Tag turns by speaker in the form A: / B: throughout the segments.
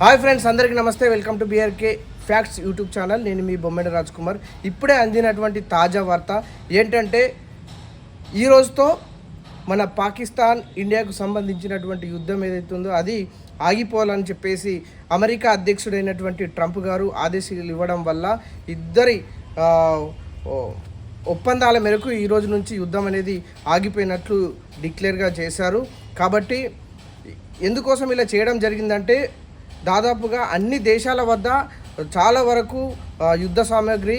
A: Hi friends, అందరికీ నమస్తే. Welcome to BRK facts YouTube channel. నేను మీ బొమ్మెడ రాజ్ కుమార్. ఇప్పుడే అందినటువంటి తాజా వార్త ఏంటంటే, ఈ రోజుతో మన పాకిస్తాన్ ఇండియాకు సంబంధించినటువంటి యుద్ధం ఏదైతే ఉందో అది ఆగిపోవాలని చెప్పేసి అమెరికా అధ్యక్షుడైనటువంటి ట్రంప్ గారు ఆదేశాలు ఇవ్వడం వల్ల ఇద్దరి ఒప్పందాల మేరకు ఈ రోజు నుంచి యుద్ధం అనేది ఆగిపోయినట్లు డిక్లేర్గా చేశారు. కాబట్టి ఎందుకోసం ఇలా చేయడం జరిగిందంటే, దాదాపుగా అన్ని దేశాల వద్ద చాలా వరకు యుద్ధ సామాగ్రి,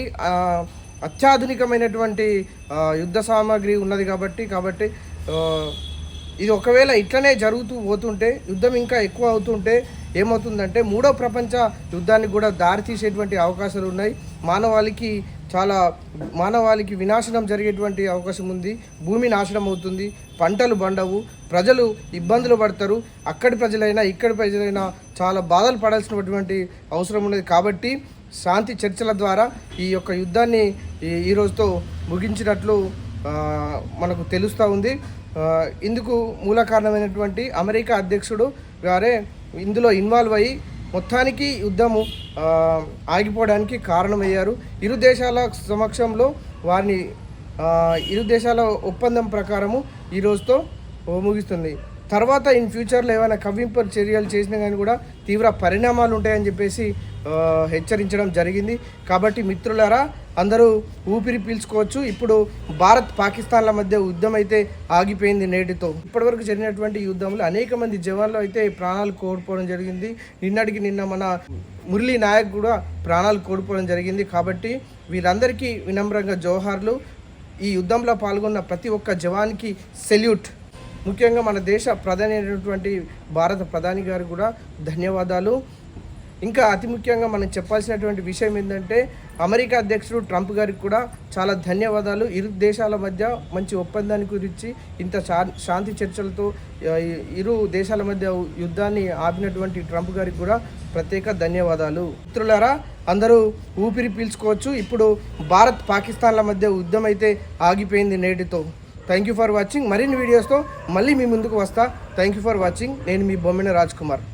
A: అత్యాధునికమైనటువంటి యుద్ధ సామాగ్రి ఉన్నది కాబట్టి ఇది ఒకవేళ ఇట్లనే జరుగుతూ పోతుంటే, యుద్ధం ఇంకా ఎక్కువ అవుతుంటే ఏమవుతుందంటే మూడో ప్రపంచ యుద్ధానికి కూడా దారితీసేటువంటి అవకాశాలు ఉన్నాయి. మానవాళికి వినాశనం జరిగేటువంటి అవకాశం ఉంది. భూమి నాశనం అవుతుంది, పంటలు బండవు, ప్రజలు ఇబ్బందులు పడతారు. అక్కడి ప్రజలైనా ఇక్కడి ప్రజలైనా చాలా బాధలు పడాల్సినటువంటి అవసరం ఉన్నది. కాబట్టి శాంతి చర్చల ద్వారా ఈ యొక్క యుద్ధాన్ని ఈ రోజుతో ముగించినట్లు మనకు తెలుస్తూ ఉంది. ఇందుకు మూల కారణమైనటువంటి అమెరికా అధ్యక్షుడు గారే ఇందులో ఇన్వాల్వ్ అయ్యి మొత్తానికి యుద్ధము ఆగిపోవడానికి కారణమయ్యారు. ఇరు దేశాల సమక్షంలో ఇరు దేశాల ఒప్పందం ప్రకారము ఈ రోజుతో ముగిస్తుంది. తర్వాత ఇన్ ఫ్యూచర్లో ఏమైనా కవ్వింపు చర్యలు చేసినా కానీ కూడా తీవ్ర పరిణామాలు ఉంటాయని చెప్పేసి హెచ్చరించడం జరిగింది. కాబట్టి మిత్రులారా, అందరూ ఊపిరి పీల్చుకోవచ్చు. ఇప్పుడు భారత్ పాకిస్తాన్ల మధ్య యుద్ధం అయితే ఆగిపోయింది నేటితో. ఇప్పటివరకు జరిగినటువంటి యుద్ధంలో అనేక మంది జవాన్లు అయితే ప్రాణాలు కోల్పోవడం జరిగింది. నిన్న మన మురళీ నాయక్ కూడా ప్రాణాలు కోల్పోవడం జరిగింది. కాబట్టి వీరందరికీ వినమ్రంగా జోహార్లు. ఈ యుద్ధంలో పాల్గొన్న ప్రతి ఒక్క జవాన్కి సెల్యూట్. ముఖ్యంగా మన దేశ ప్రధాని అయినటువంటి భారత ప్రధాని గారు కూడా ధన్యవాదాలు. ఇంకా అతి ముఖ్యంగా మనం చెప్పాల్సినటువంటి విషయం ఏంటంటే, అమెరికా అధ్యక్షుడు ట్రంప్ గారికి కూడా చాలా ధన్యవాదాలు. ఇరు దేశాల మధ్య మంచి ఒప్పందాన్ని గురించి ఇంత శాంతి చర్చలతో ఇరు దేశాల మధ్య యుద్ధాన్ని ఆపినటువంటి ట్రంప్ గారికి కూడా ప్రత్యేక ధన్యవాదాలు. మిత్రులారా, అందరూ ఊపిరి పీల్చుకోవచ్చు. ఇప్పుడు భారత్ పాకిస్తాన్ల మధ్య యుద్ధం అయితే ఆగిపోయింది నేటితో. Thank you for watching. మరిన్ని వీడియోస్తో మళ్ళీ మీ ముందుకు వస్తా. Thank you for watching. నేను మీ బొమ్మెన రాజ్ కుమార్.